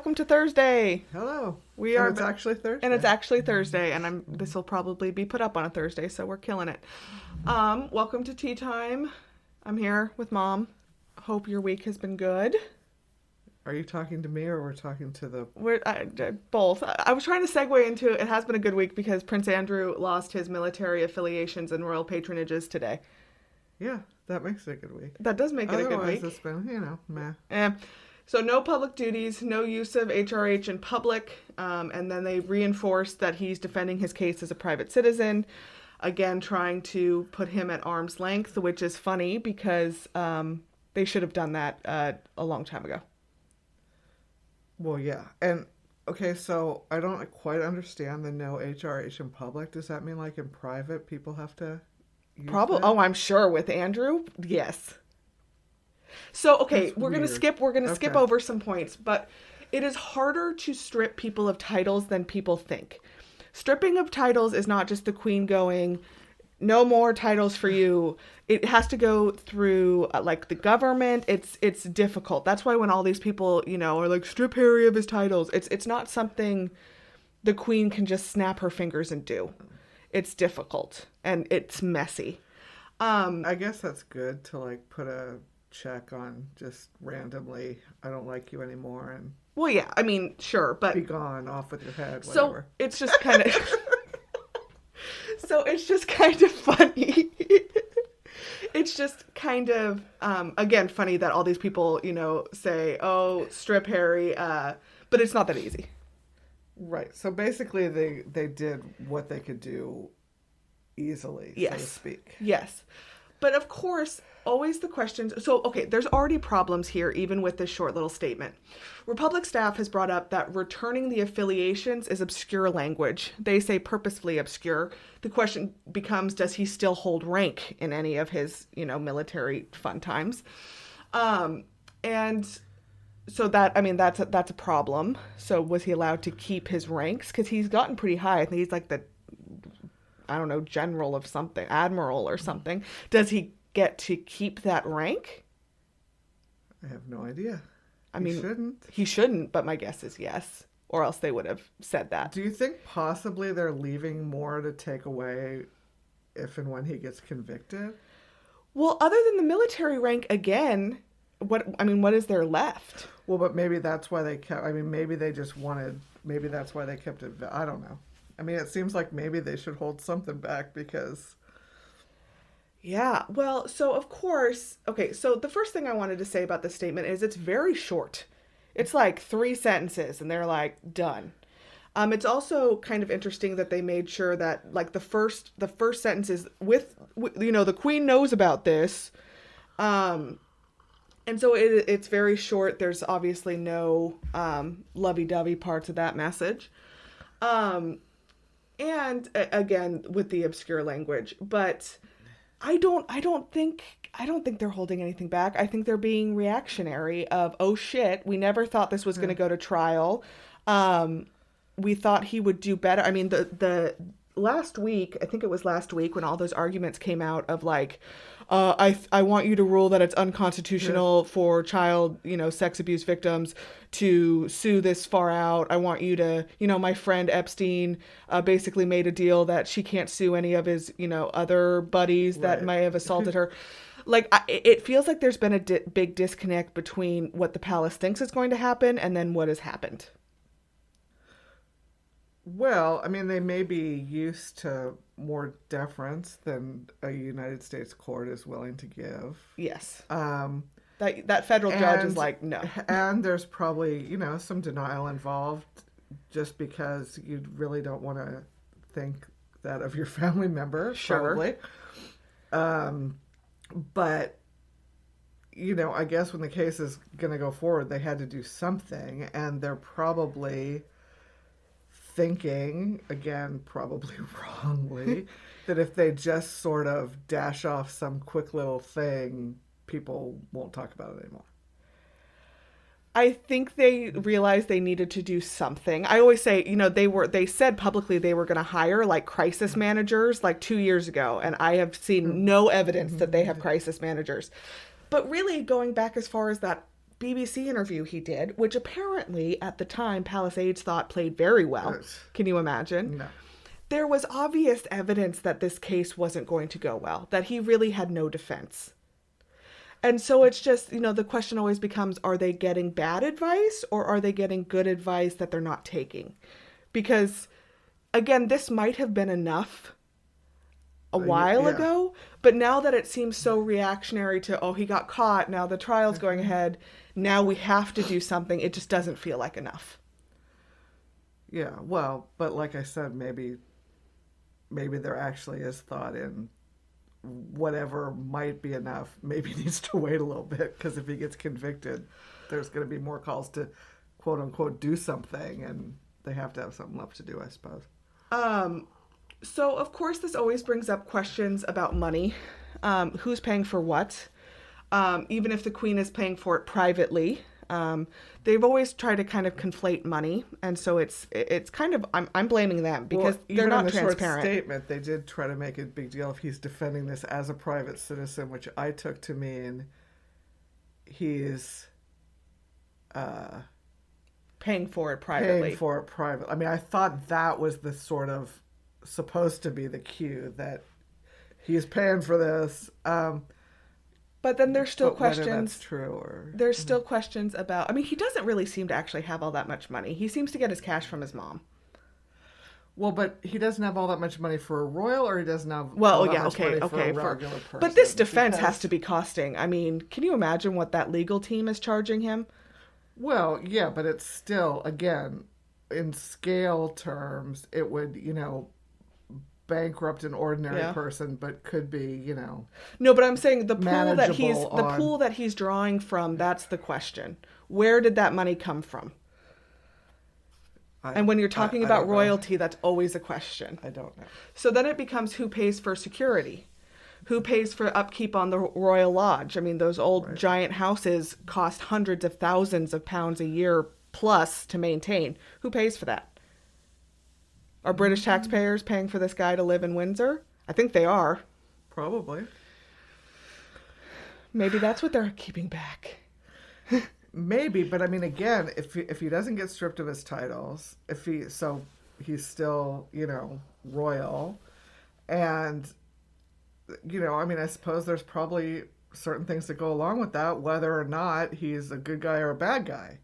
welcome to Thursday. Hello. We are. It's actually Thursday. And it's actually Thursday, and this will probably be put up on a Thursday, so we're killing it. Welcome to tea time. I'm here with Mom. Hope your week has been good. Are you talking to me or we're talking to the... We're both. I was trying to segue into it has been a good week because Prince Andrew lost his military affiliations and royal patronages today. Yeah, that makes it a good week. That does make it a good week. Otherwise, it's been, meh. So no public duties, no use of HRH in public, and then they reinforced that he's defending his case as a private citizen, again trying to put him at arm's length, which is funny because they should have done that a long time ago. Well, yeah. And, okay, so I don't quite understand the no HRH in public. Does that mean, like, in private, people have to use Probably. that? Oh, I'm sure with Andrew, yes. So, okay, That's we're going to skip over some points, but it is harder to strip people of titles than people think. Stripping of titles is not just the Queen going, no more titles for you. It has to go through like the government. It's difficult. That's why when all these people, are like strip Harry of his titles, it's not something the Queen can just snap her fingers and do. It's difficult and it's messy. I guess that's good to, like, put a check on just randomly, I don't like you anymore, and well, yeah, I mean, sure, but be gone, off with your head, So whatever. it's just kind of funny. It's just kind of again funny that all these people, say, "Oh, strip Harry," but it's not that easy. Right. So basically they did what they could do easily, Yes. so to speak. Yes. But of course, always the questions. So, okay, there's already problems here, even with this short little statement. Republic staff has brought up that returning the affiliations is obscure language. They say purposefully obscure. The question becomes, does he still hold rank in any of his, military fun times? And so that's a problem. So was he allowed to keep his ranks? Because he's gotten pretty high. I think he's like the general of something, admiral or something. Does he get to keep that rank? I have no idea. He shouldn't, but my guess is yes. Or else they would have said that. Do you think possibly they're leaving more to take away if and when he gets convicted? Well, other than the military rank, again, what is there left? Well, but maybe that's why they kept, maybe that's why they kept it, I don't know. It seems like maybe they should hold something back because... Yeah, well, so of course, okay, so the first thing I wanted to say about this statement is it's very short. It's like 3 sentences and they're like, done. It's also kind of interesting that they made sure that like the first sentence is with the Queen knows about this. And so it's very short. There's obviously no lovey-dovey parts of that message. And again, with the obscure language, but I don't think they're holding anything back. I think they're being reactionary of, oh shit, we never thought this was going to go to trial. We thought he would do better. The last week, I think it was last week when all those arguments came out of like, I want you to rule that it's unconstitutional for child, sex abuse victims to sue this far out. I want you to, my friend Epstein basically made a deal that she can't sue any of his, other buddies that may have assaulted her. Like, it feels like there's been a big disconnect between what the palace thinks is going to happen and then what has happened. Well, they may be used to more deference than a United States court is willing to give. Yes. That federal judge is like, no. And there's probably, some denial involved just because you really don't want to think that of your family member. Sure. Probably. But, I guess when the case is going to go forward, they had to do something, and they're probably thinking, again, probably wrongly, that if they just sort of dash off some quick little thing, people won't talk about it anymore. I think they realized they needed to do something. I always say, they said publicly they were going to hire like crisis managers like 2 years ago, and I have seen no evidence that they have crisis managers. But really going back as far as that BBC interview he did, which apparently at the time Palisades thought played very well. Can you imagine? No. There was obvious evidence that this case wasn't going to go well, that he really had no defense. And so it's just, the question always becomes, are they getting bad advice or are they getting good advice that they're not taking? Because, again, this might have been enough a while ago, but now that it seems so reactionary to, oh, he got caught, now the trial's going ahead, now we have to do something, it just doesn't feel like enough. Yeah, well, but like I said, maybe there actually is thought in whatever might be enough, maybe needs to wait a little bit, because if he gets convicted, there's going to be more calls to quote unquote do something, and they have to have something left to do, I suppose. So of course this always brings up questions about money. Who's paying for what? Even if the Queen is paying for it privately, they've always tried to kind of conflate money, and so it's kind of I'm blaming them because they're not transparent. Even in the short statement, they did try to make a big deal if he's defending this as a private citizen, which I took to mean he's paying for it privately. Paying for it privately. I mean, I thought that was the sort of supposed to be the cue that he's paying for this. But then there's still questions. Whether that's true or there's still questions about. I mean, he doesn't really seem to actually have all that much money. He seems to get his cash from his mom. Well, but he doesn't have all that much money for a royal, or he doesn't have all that much money for a regular person. But this defense has to be costing. I mean, can you imagine what that legal team is charging him? Well, yeah, but it's still, again, in scale terms, it would, bankrupt an ordinary person, but could be, No, but I'm saying the pool that he's drawing from, that's the question. Where did that money come from? And when you're talking about royalty, that's always a question. I don't know. So then it becomes who pays for security? Who pays for upkeep on the Royal Lodge? I mean, those old giant houses cost hundreds of thousands of pounds a year plus to maintain. Who pays for that? Are British taxpayers paying for this guy to live in Windsor? I think they are. Probably. Maybe that's what they're keeping back. Maybe, but I mean, again, if he doesn't get stripped of his titles, he's still, royal, and, I mean, I suppose there's probably certain things that go along with that, whether or not he's a good guy or a bad guy.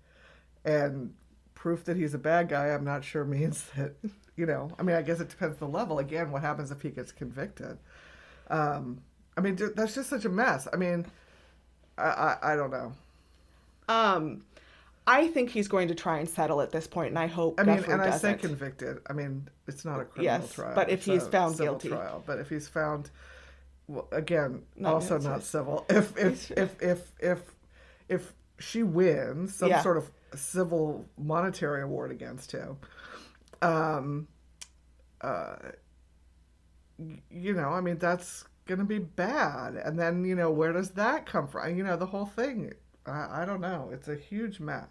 And proof that he's a bad guy, I'm not sure means that, I mean, I guess it depends on the level. Again, what happens if he gets convicted? I mean, that's just such a mess. I mean, I don't know. I think he's going to try and settle at this point, and I hope. I mean, Duffy and I doesn't. say convicted. I mean, it's not a criminal trial. But if he's found guilty, trial. But if he's found, well, again, not civil. If she wins some sort of civil monetary award against him, I mean, that's gonna be bad. And then where does that come from? The whole thing. I don't know. It's a huge mess.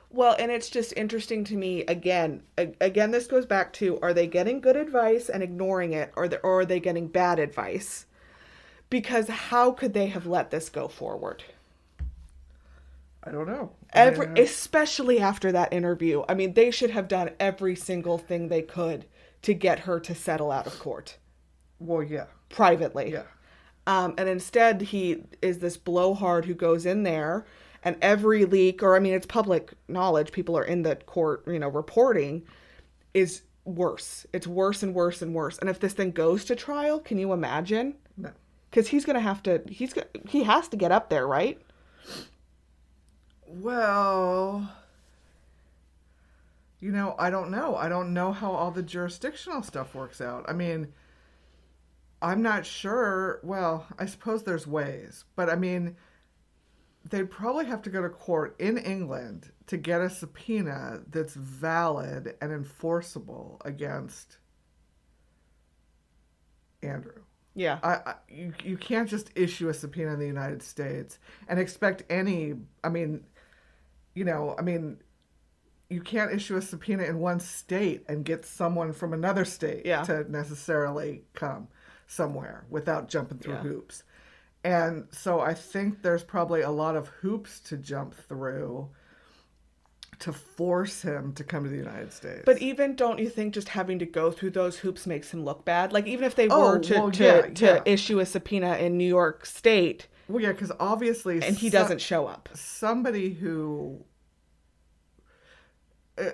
Well, and it's just interesting to me, again, this goes back to, are they getting good advice and ignoring it, or are they getting bad advice? Because how could they have let this go forward? I don't know. Especially after that interview. I mean, they should have done every single thing they could to get her to settle out of court. Well, yeah. Privately. Yeah. And instead, he is this blowhard who goes in there, and every leak, or I mean, it's public knowledge, people are in the court, reporting, is worse. It's worse and worse and worse. And if this thing goes to trial, can you imagine? No. Because he has to get up there, right? Well, I don't know. I don't know how all the jurisdictional stuff works out. I mean, I'm not sure. Well, I suppose there's ways. But, I mean, they'd probably have to go to court in England to get a subpoena that's valid and enforceable against Andrew. Yeah. You can't just issue a subpoena in the United States and expect any... you can't issue a subpoena in one state and get someone from another state to necessarily come somewhere without jumping through hoops. And so I think there's probably a lot of hoops to jump through to force him to come to the United But States. even don't you think just having to go through those hoops makes him look bad? Like even if they Oh, were well, yeah, yeah. to issue a subpoena in New York State Well, yeah, because obviously and he doesn't show up. somebody who, uh,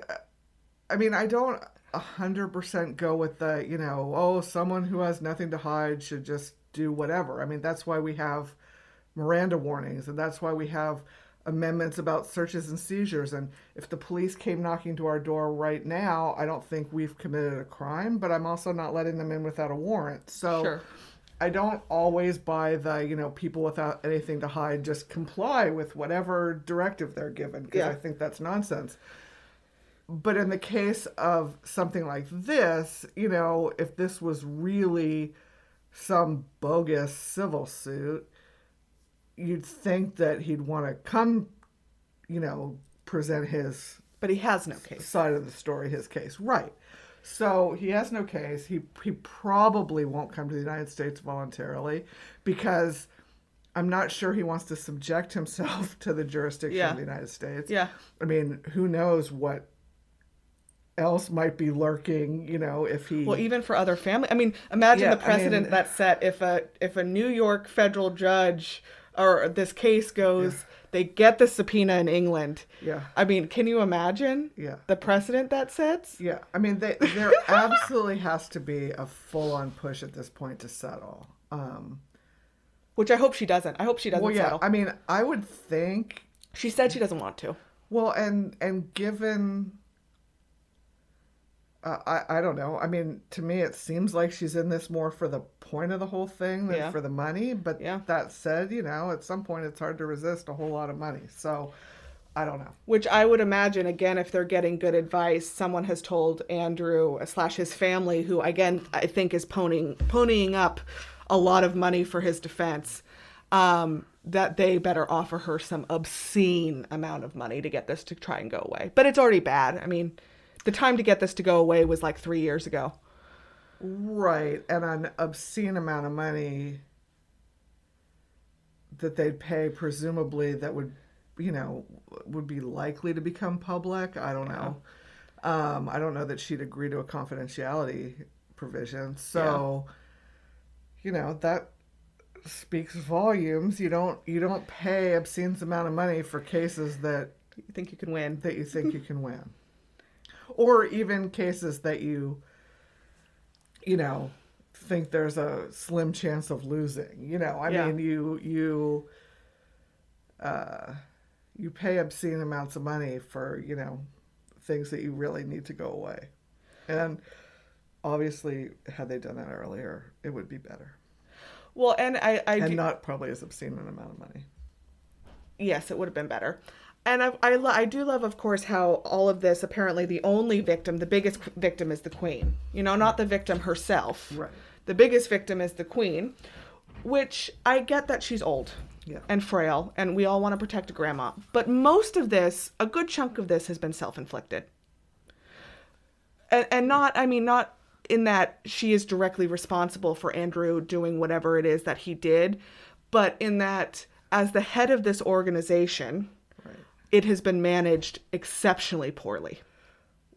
I mean, I don't 100% go with the, oh, someone who has nothing to hide should just do whatever. I mean, that's why we have Miranda warnings, and that's why we have amendments about searches and seizures. And if the police came knocking to our door right now, I don't think we've committed a crime, but I'm also not letting them in without a warrant. So Sure. I don't always buy the, people without anything to hide just comply with whatever directive they're given, because Yeah. I think that's nonsense. But in the case of something like this, if this was really some bogus civil suit, you'd think that he'd want to come, present his But he has no case. side of the story, his case. Right. So he has no case. He probably won't come to the United States voluntarily because I'm not sure he wants to subject himself to the jurisdiction Yeah. of the United States. Yeah. I mean, who knows what else might be lurking, if he... Well, even for other family, I mean, imagine Yeah, the precedent that's set if a New York federal judge or this case goes, they get the subpoena in England. Yeah. I mean, can you imagine Yeah. the precedent that sets? Yeah. I mean, there absolutely has to be a full-on push at this point to settle. Which I hope she doesn't. I hope she doesn't Well, yeah. settle. I mean, I would think... She said she doesn't want to. Well, and given... I don't know. I mean, to me, it seems like she's in this more for the point of the whole thing than Yeah. for the money. But Yeah. that said, at some point, it's hard to resist a whole lot of money. So, I don't know. Which I would imagine, again, if they're getting good advice, someone has told Andrew / his family, who, again, I think is ponying up a lot of money for his defense, that they better offer her some obscene amount of money to get this to try and go away. But it's already bad. I mean, the time to get this to go away was like 3 years ago. Right. And an obscene amount of money that they'd pay, presumably, that would be likely to become public. I don't know. I don't know that she'd agree to a confidentiality provision. So, that speaks volumes. You don't pay obscene amount of money for cases that You think you can win. you think you can win. Or even cases that you think there's a slim chance of losing. I Yeah. mean, you pay obscene amounts of money for, things that you really need to go away. And obviously, had they done that earlier, it would be better. Well, and And not probably as obscene an amount of money. yes, it would have been better. And I do love, of course, how all of this, apparently the only victim, the biggest victim is the queen. Not the victim herself. Right. The biggest victim is the queen, which I get that she's old Yeah. and frail, and we all want to protect grandma. But most of this, a good chunk of this has been self-inflicted. And not in that she is directly responsible for Andrew doing whatever it is that he did, but in that as the head of this organization, it has been managed exceptionally poorly.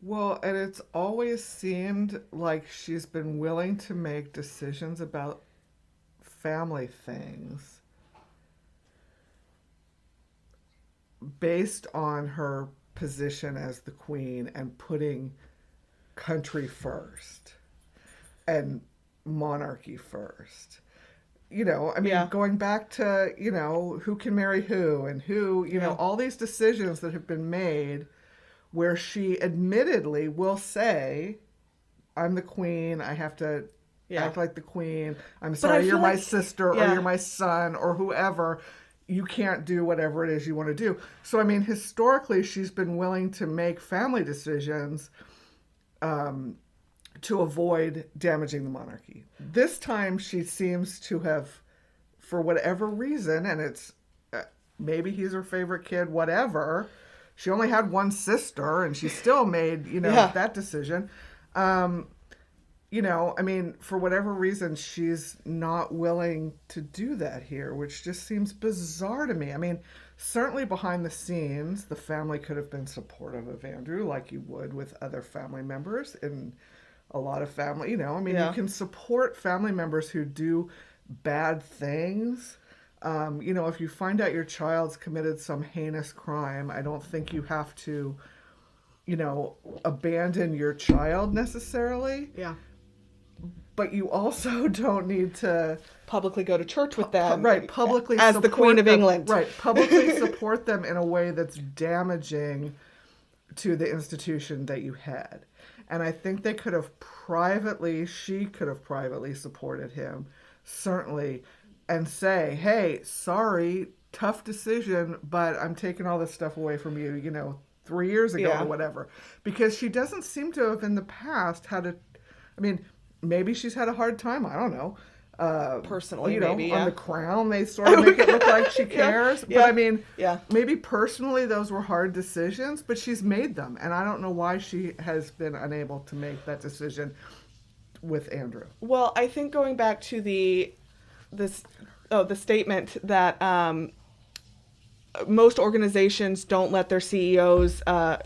Well, and it's always seemed like she's been willing to make decisions about family things based on her position as the queen and putting country first and monarchy first. Going back to, who can marry who and who, all these decisions that have been made where she admittedly will say, I'm the queen, I have to act like the queen, I'm sorry, you're my sister or you're my son or whoever, you can't do whatever it is you want to do. So, historically, she's been willing to make family decisions to avoid damaging the monarchy. This time she seems to have, for whatever reason, and it's maybe he's her favorite kid, whatever. She only had one sister and she still made, that decision. you know, I mean, for whatever reason, she's not willing to do that here, which just seems bizarre to me. I mean, certainly behind the scenes, the family could have been supportive of Andrew like you would with other family members in a lot of family. You know, I mean, you Yeah. can support family members who do bad things. You know, if you find out your child's committed some heinous crime, I don't think you have to, you know, abandon your child necessarily. Yeah. But you also don't need to Publicly go to church with them. right, publicly as the support Queen of them, England. right, publicly support them in a way that's damaging to the institution that you had. And I think they could have privately, she could have privately supported him, certainly, and say, hey, sorry, tough decision, but I'm taking all this stuff away from you, you know, 3 years ago Yeah. or whatever. Because she doesn't seem to have in the past had a, I mean, maybe she's had a hard time, I don't know. Personally, you know, maybe, on yeah. the Crown, they sort of make it look like she cares. Yeah. But I mean, Yeah. maybe personally those were hard decisions, but she's made them. And I don't know why she has been unable to make that decision with Andrew. Well, I think going back to the statement that most organizations don't let their CEOs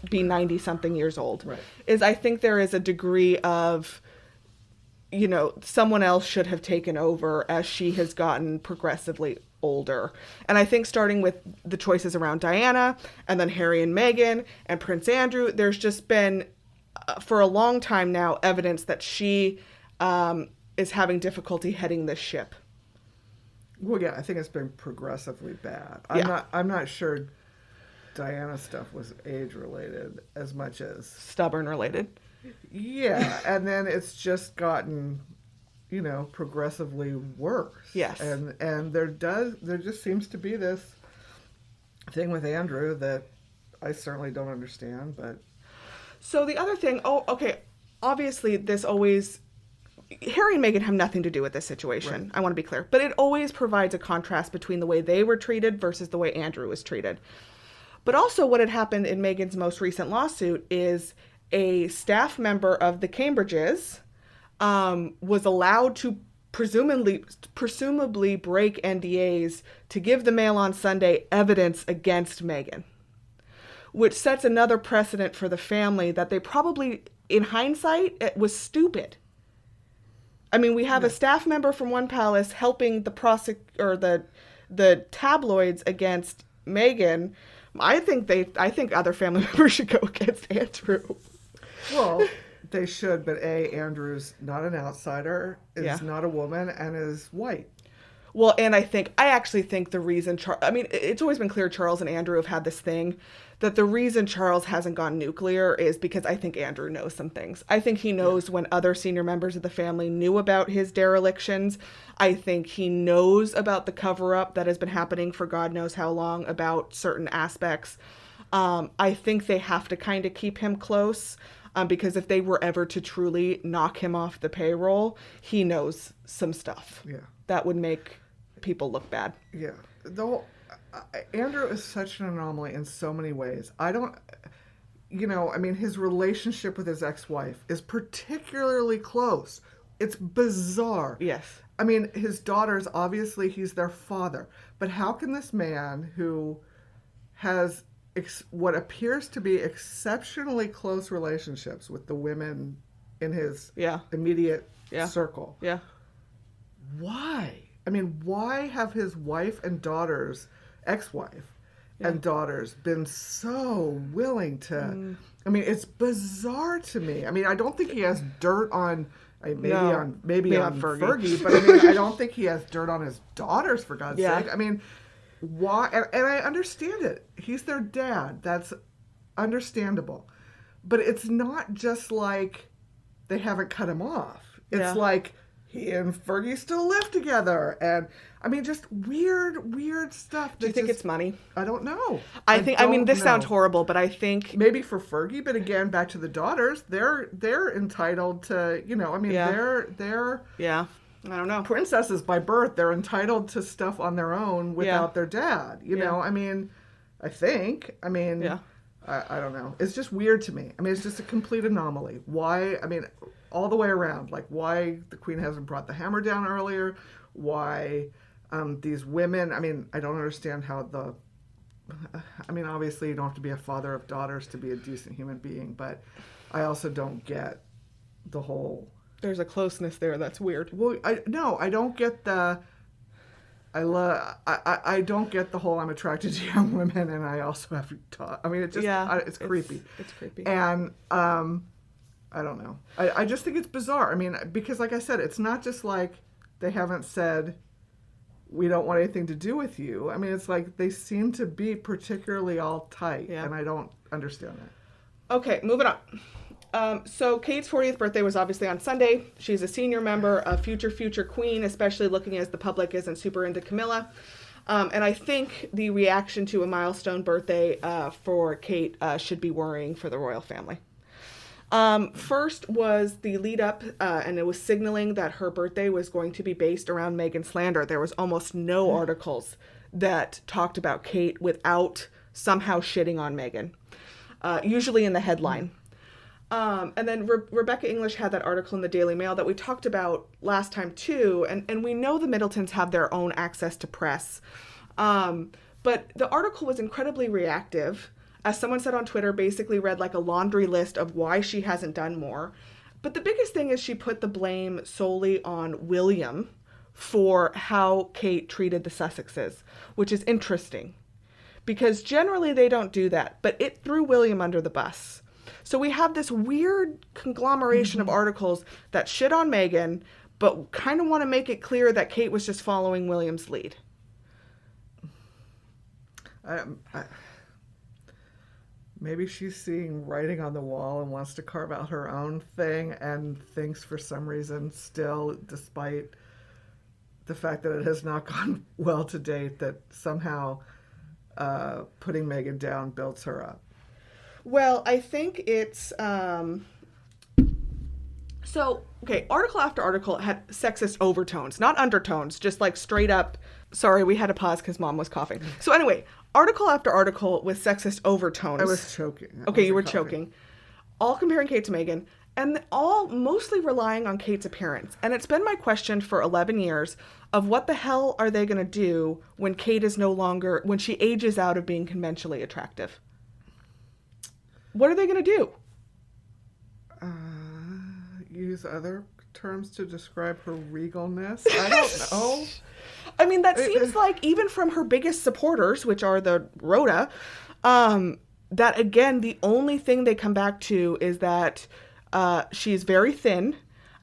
be 90-something years old, Right. is I think there is a degree of, you know, someone else should have taken over as she has gotten progressively older. And I think starting with the choices around Diana and then Harry and Meghan and Prince Andrew, there's just been, for a long time now, evidence that she is having difficulty heading this ship. Well, yeah, I think it's been progressively bad. Yeah. I'm not sure Diana stuff was age related as much as Stubborn related. yeah, and then it's just gotten, you know, progressively worse. Yes. And there just seems to be this thing with Andrew that I certainly don't understand, but So the other thing, obviously Harry and Meghan have nothing to do with this situation. Right. I want to be clear. But it always provides a contrast between the way they were treated versus the way Andrew was treated. But also what had happened in Meghan's most recent lawsuit is a staff member of the Cambridges was allowed to presumably break NDAs to give the Mail on Sunday evidence against Meghan, which sets another precedent for the family that they probably, in hindsight, it was stupid. I mean, we have a staff member from one palace helping the tabloids against Meghan. I think other family members should go against Andrew. well, they should, but Andrew's not an outsider, is Yeah. not a woman, and is white. Well, and I actually think the reason it's always been clear Charles and Andrew have had this thing that the reason Charles hasn't gone nuclear is because I think Andrew knows some things. I think he knows when other senior members of the family knew about his derelictions. I think he knows about the cover-up that has been happening for God knows how long about certain aspects. I think they have to kind of keep him close because if they were ever to truly knock him off the payroll, he knows some stuff. Yeah. That would make people look bad. Yeah. Though Andrew is such an anomaly in so many ways. I don't, you know, I mean, his relationship with his ex-wife is particularly close. It's bizarre. Yes. I mean, his daughters, obviously, he's their father. But how can this man who has what appears to be exceptionally close relationships with the women in his immediate circle, Yeah. why? I mean, why have his wife and daughters, ex-wife and daughters, been so willing to? I mean, it's bizarre to me. I mean, I don't think he has dirt on, maybe on Fergie, but I mean, I don't think he has dirt on his daughters, for God's sake. I mean, why? And I understand it. He's their dad. That's understandable. But it's not just like they haven't cut him off. It's like he and Fergie still live together. And I mean, just weird stuff. Do you think it's money? I don't know. I mean, this sounds horrible, but I think maybe for Fergie, but again, back to the daughters, they're entitled to, you know, I mean, they're I don't know. princesses by birth. They're entitled to stuff on their own without their dad. You know, I mean, I don't know. It's just weird to me. I mean, it's just a complete anomaly. Why? I mean, all the way around. Like why the Queen hasn't brought the hammer down earlier, why these women, I mean, I don't understand how obviously you don't have to be a father of daughters to be a decent human being, but I also don't get the whole... There's a closeness there that's weird. Well, I don't get the... I don't get the whole I'm attracted to young women and I also have to talk. I mean, it just, it's creepy. It's creepy. And I don't know. I just think it's bizarre. I mean, because like I said, it's not just like they haven't said, we don't want anything to do with you. I mean, it's like they seem to be particularly all tight, and I don't understand that. Okay, moving on. So Kate's 40th birthday was obviously on Sunday. She's a senior member, a future queen, especially looking as the public isn't super into Camilla. And I think the reaction to a milestone birthday for Kate should be worrying for the royal family. First was the lead up, and it was signaling that her birthday was going to be based around Meghan slander. There was almost no articles that talked about Kate without somehow shitting on Meghan, usually in the headline. And then Rebecca English had that article in the Daily Mail that we talked about last time too, and we know the Middletons have their own access to press. But the article was incredibly reactive. As someone said on Twitter, basically read like a laundry list of why she hasn't done more. But the biggest thing is she put the blame solely on William for how Kate treated the Sussexes, which is interesting because generally they don't do that, but it threw William under the bus. So we have this weird conglomeration of articles that shit on Meghan, but kind of want to make it clear that Kate was just following William's lead. Maybe she's seeing writing on the wall and wants to carve out her own thing and thinks for some reason still, despite the fact that it has not gone well to date, that somehow putting Meghan down builds her up. Well, I think it's... article after article had sexist overtones, not undertones, just like straight up... Sorry, we had to pause because Mom was coughing. So anyway, article after article with sexist overtones. I was choking. Okay, you were choking. All comparing Kate to Meghan, and all mostly relying on Kate's appearance. And it's been my question for 11 years of what the hell are they going to do when Kate is no longer... when she ages out of being conventionally attractive? What are they going to do? Use other terms to describe her regalness? I don't know. I mean, that seems like even from her biggest supporters, which are the Rhoda, that again, the only thing they come back to is that she's very thin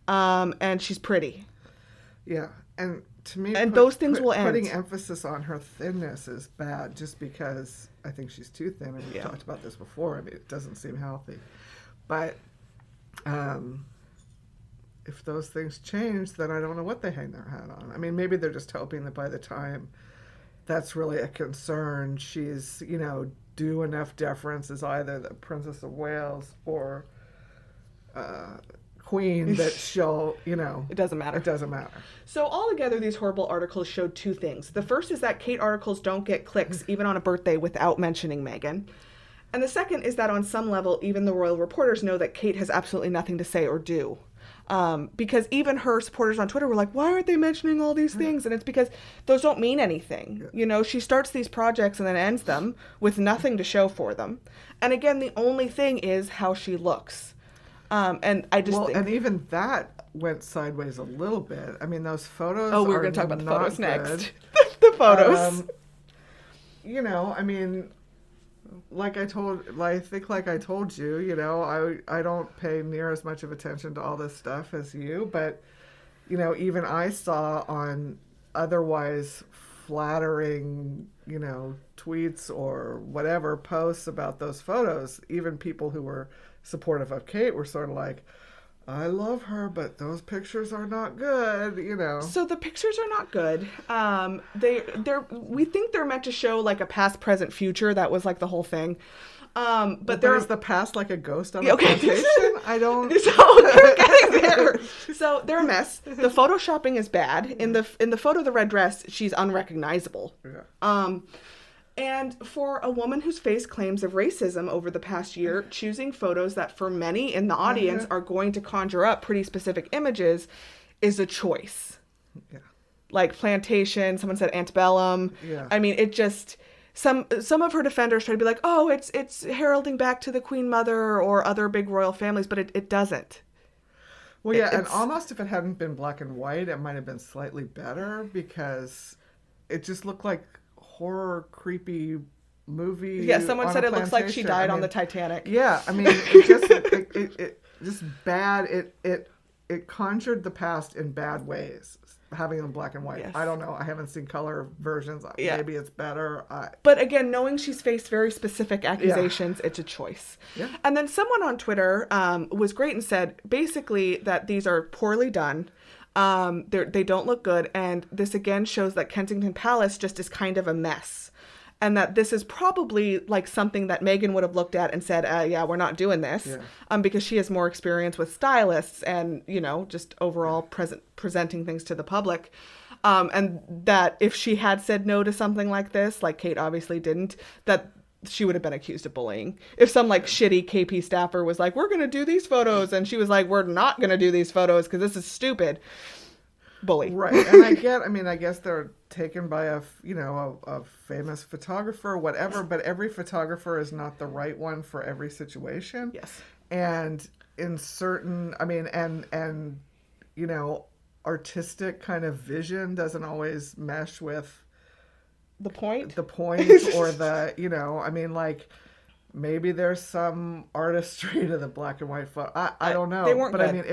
and she's pretty. Yeah. And to me, and those things will end. Putting emphasis on her thinness is bad just because I think she's too thin. And we've talked about this before. I mean, it doesn't seem healthy. But if those things change, then I don't know what they hang their hat on. I mean, maybe they're just hoping that by the time that's really a concern, she's, due enough deference as either the Princess of Wales or Queen that she'll, It doesn't matter. It doesn't matter. So altogether, these horrible articles showed two things. The first is that Kate articles don't get clicks even on a birthday without mentioning Meghan. And the second is that on some level, even the royal reporters know that Kate has absolutely nothing to say or do. Because even her supporters on Twitter were like, why aren't they mentioning all these things? And it's because those don't mean anything. Yeah. She starts these projects and then ends them with nothing to show for them. And again, the only thing is how she looks. And I just think... and even that went sideways a little bit. I mean, those photos Oh, we were going to talk about the photos next. The photos. I mean... Like I told you, I don't pay near as much of attention to all this stuff as you, but, even I saw on otherwise flattering, tweets or whatever posts about those photos, even people who were supportive of Kate were sort of like, I love her, but those pictures are not good, So the pictures are not good. We think they're meant to show like a past, present, future. That was like the whole thing. But is the past like a ghost on a plantation? I don't. So they're getting there. So they're a mess. The photoshopping is bad. In the photo of the red dress, she's unrecognizable. Yeah. And for a woman who's faced claims of racism over the past year, choosing photos that for many in the audience are going to conjure up pretty specific images is a choice. Yeah. Like plantation, someone said antebellum. Yeah. I mean, it just... Some of her defenders try to be like, oh, it's heralding back to the Queen Mother or other big royal families, but it doesn't. Well, yeah, and almost if it hadn't been black and white, it might have been slightly better because it just looked like horror, creepy movie. Yeah, someone said it looks like she died I mean, on the Titanic. Yeah, I mean, it just it just bad. It conjured the past in bad ways. Having them black and white. Yes. I don't know. I haven't seen color versions. Yeah. Maybe it's better. But again, knowing she's faced very specific accusations, it's a choice. Yeah. And then someone on Twitter was great and said basically that these are poorly done. They don't look good. And this again shows that Kensington Palace just is kind of a mess. And that this is probably like something that Meghan would have looked at and said, yeah, we're not doing this. Yeah. Because she has more experience with stylists and, just overall presenting things to the public. And that if she had said no to something like this, like Kate obviously didn't, that she would have been accused of bullying. If some like shitty KP staffer was like, we're going to do these photos. And she was like, we're not going to do these photos because this is stupid. Bully. Right. And I guess they're taken by a famous photographer, whatever, but every photographer is not the right one for every situation. Yes. And in certain, and artistic kind of vision doesn't always mesh with the point or the, maybe there's some artistry to the black and white photo. I don't know. They weren't but good.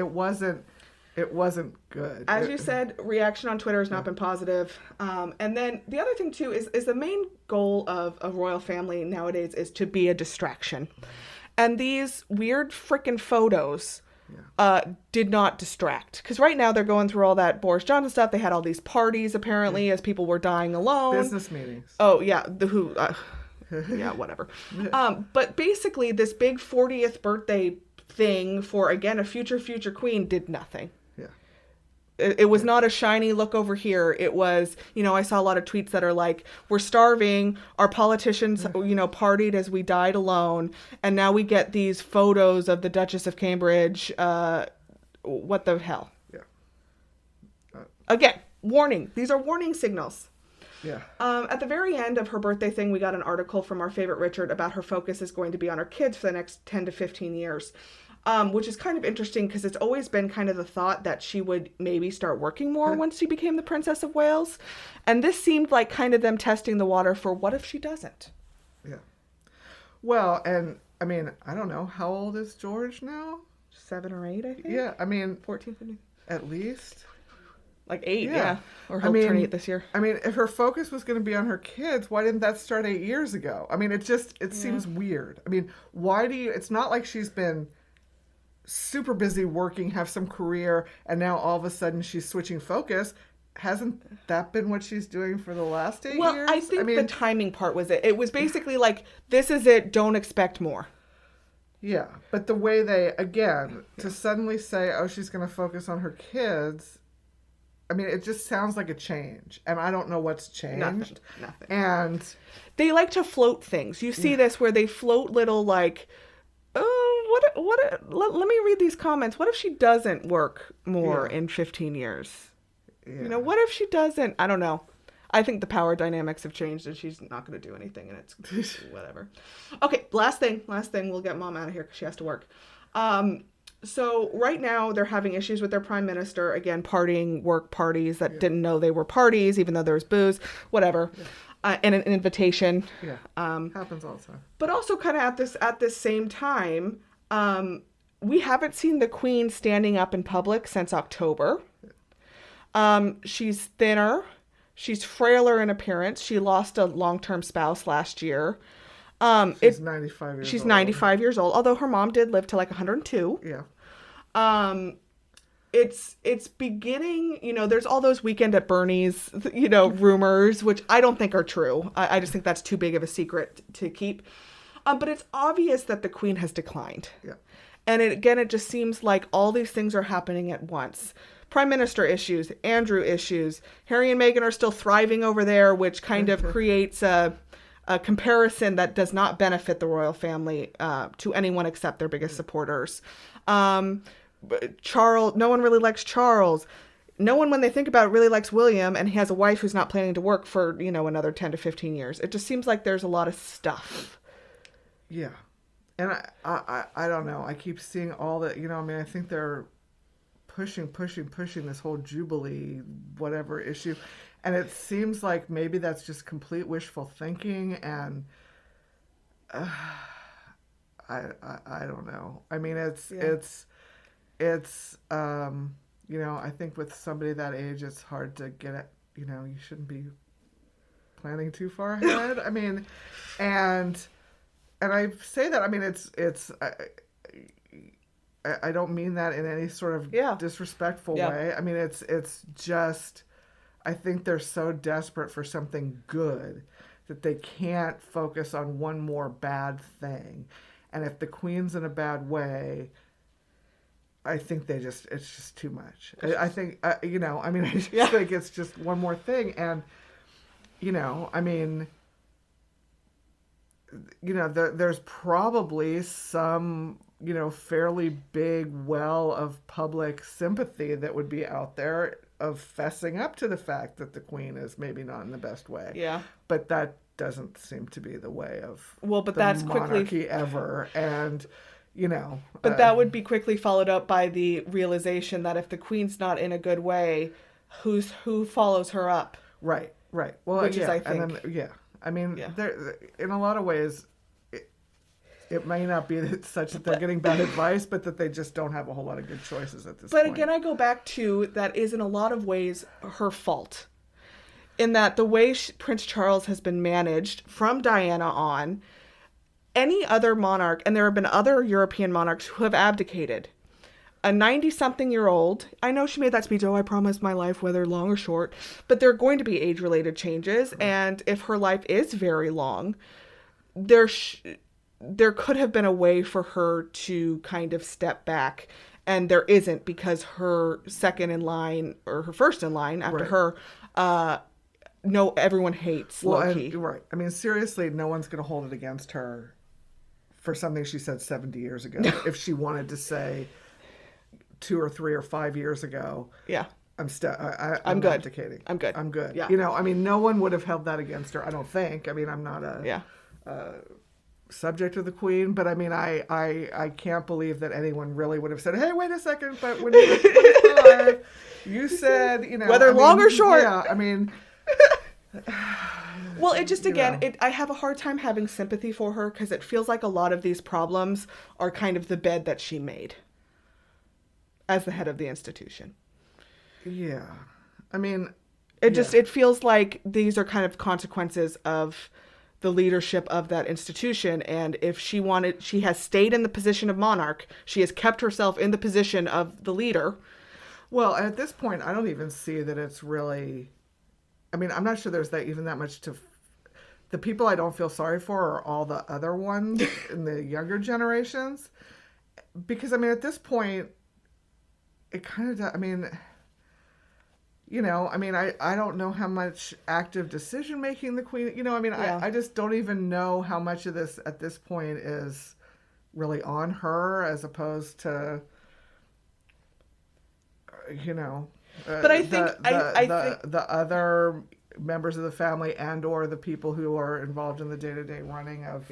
It wasn't good. As you said, reaction on Twitter has not been positive. And then the other thing, too, is the main goal of a royal family nowadays is to be a distraction. And these weird freaking photos did not distract. Because right now they're going through all that Boris Johnson stuff. They had all these parties, apparently, as people were dying alone. Business meetings. Oh, yeah. Yeah, whatever. But basically, this big 40th birthday thing for, again, a future queen did nothing. It was not a shiny look over here. It was, I saw a lot of tweets that are like, we're starving. Our politicians, partied as we died alone. And now we get these photos of the Duchess of Cambridge. What the hell? Yeah. Again, warning. These are warning signals. Yeah. At the very end of her birthday thing, we got an article from our favorite Richard about her focus is going to be on her kids for the next 10 to 15 years. Which is kind of interesting because it's always been kind of the thought that she would maybe start working more once she became the Princess of Wales. And this seemed like kind of them testing the water for what if she doesn't? Yeah. Well, and I don't know. How old is George now? 7 or 8, I think. Yeah, 14, 15. At least. Like 8, yeah. Or he'll turn 8 this year. If her focus was going to be on her kids, why didn't that start 8 years ago? It seems weird. Why do you... It's not like she's been super busy working, have some career, and now all of a sudden she's switching focus. Hasn't that been what she's doing for the last 8 years? Well, I think the timing part was it. It was basically like, this is it, don't expect more. Yeah, but the way they, again, to suddenly say, oh, she's going to focus on her kids, it just sounds like a change. And I don't know what's changed. Nothing. And they like to float things. You see this where they float little like, let me read these comments. What if she doesn't work more in 15 years? Yeah. What if she doesn't? I don't know. I think the power dynamics have changed and she's not going to do anything and it's whatever. Okay, last thing. We'll get Mom out of here because she has to work. So right now they're having issues with their prime minister. Again, partying, work parties that didn't know they were parties, even though there was booze, whatever. Yeah. And an invitation. Yeah, happens all the time. But also kind of at this same time, we haven't seen the Queen standing up in public since October. She's thinner. She's frailer in appearance. She lost a long-term spouse last year. She's 95 years old. She's 95 years old, although her mom did live to like 102. Yeah. It's beginning, there's all those Weekend at Bernie's, rumors, which I don't think are true. I just think that's too big of a secret to keep. But it's obvious that the Queen has declined. Yeah. And it just seems like all these things are happening at once. Prime Minister issues, Andrew issues. Harry and Meghan are still thriving over there, which kind of creates a a comparison that does not benefit the royal family to anyone except their biggest supporters. Charles, no one really likes Charles. No one, when they think about it, really likes William, and he has a wife who's not planning to work for, another 10 to 15 years. It just seems like there's a lot of stuff. Yeah. And I don't know. I keep seeing all that, I think they're pushing this whole Jubilee, whatever issue. And it seems like maybe that's just complete wishful thinking. And I don't know. I mean, it's I think with somebody that age, it's hard to get it. You shouldn't be planning too far ahead. I mean, and I say that. I mean, I don't mean that in any sort of disrespectful way. I mean, it's just, I think they're so desperate for something good that they can't focus on one more bad thing. And if the Queen's in a bad way, I think it's just too much. I think, I just think it's just one more thing. And, I mean, there's probably some, fairly big well of public sympathy that would be out there of fessing up to the fact that the Queen is maybe not in the best way. Yeah. But that doesn't seem to be the way of that's monarchy quickly ever. And, But that would be quickly followed up by the realization that if the Queen's not in a good way, who follows her up? Right. Well, which is, I think, and then, I mean, in a lot of ways, it may not be that such that they're getting bad advice, but that they just don't have a whole lot of good choices at this point. But again, I go back to that is in a lot of ways her fault. In that the way Prince Charles has been managed from Diana on, any other monarch, and there have been other European monarchs who have abdicated. A 90-something-year-old, I know she made that speech, I promise my life, whether long or short, but there are going to be age-related changes, and if her life is very long, there could have been a way for her to kind of step back, and there isn't, because her second in line, or her first in line after her, everyone hates Loki. Right. I mean, seriously, no one's going to hold it against her for something she said 70 years ago. If she wanted to say 2 or 3 or 5 years ago, I'm good. abdicating. I'm good. I'm good. Yeah. I mean, no one would have held that against her, I don't think. I mean, I'm not subject of the Queen, but I mean, I can't believe that anyone really would have said, hey, wait a second, but when you were 25, you said, whether long or short. Yeah, I mean... Well, it just, I have a hard time having sympathy for her because it feels like a lot of these problems are kind of the bed that she made as the head of the institution. Yeah. I mean... It feels like these are kind of consequences of the leadership of that institution, and if she has stayed in the position of monarch, she has kept herself in the position of the leader. Well, at this point, I don't even see that it's really... I mean, I'm not sure there's even that much to... The people I don't feel sorry for are all the other ones in the younger generations. Because, I mean, at this point, it kind of... I mean... I don't know how much active decision-making the Queen... I just don't even know how much of this, at this point, is really on her as opposed to, But I think the other members of the family and or the people who are involved in the day-to-day running of...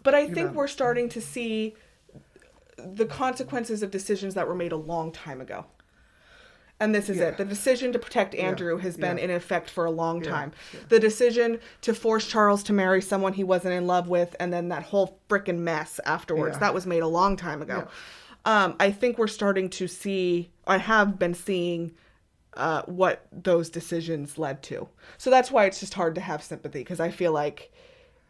But I think we're starting to see the consequences of decisions that were made a long time ago. And this is it. The decision to protect Andrew has been in effect for a long time. Yeah. The decision to force Charles to marry someone he wasn't in love with, and then that whole frickin' mess afterwards, that was made a long time ago. Yeah. I think we're starting to see, I have been seeing what those decisions led to. So that's why it's just hard to have sympathy, because I feel like,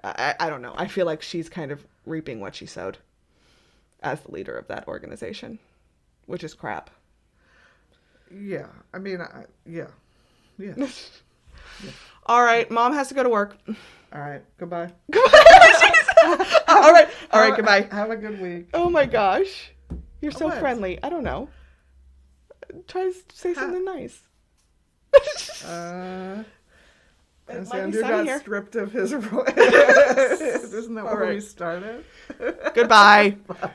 I don't know, I feel like she's kind of reaping what she sowed as the leader of that organization, which is crap. Yeah, I mean, yeah. All right, Mom has to go to work. All right, goodbye. All right, goodbye. Have a good week. Oh my gosh, you're so friendly. I don't know. Try to say something nice. Prince might be Andrew sunny got here. stripped of his royal. Isn't that All where we right. started? Goodbye. Bye.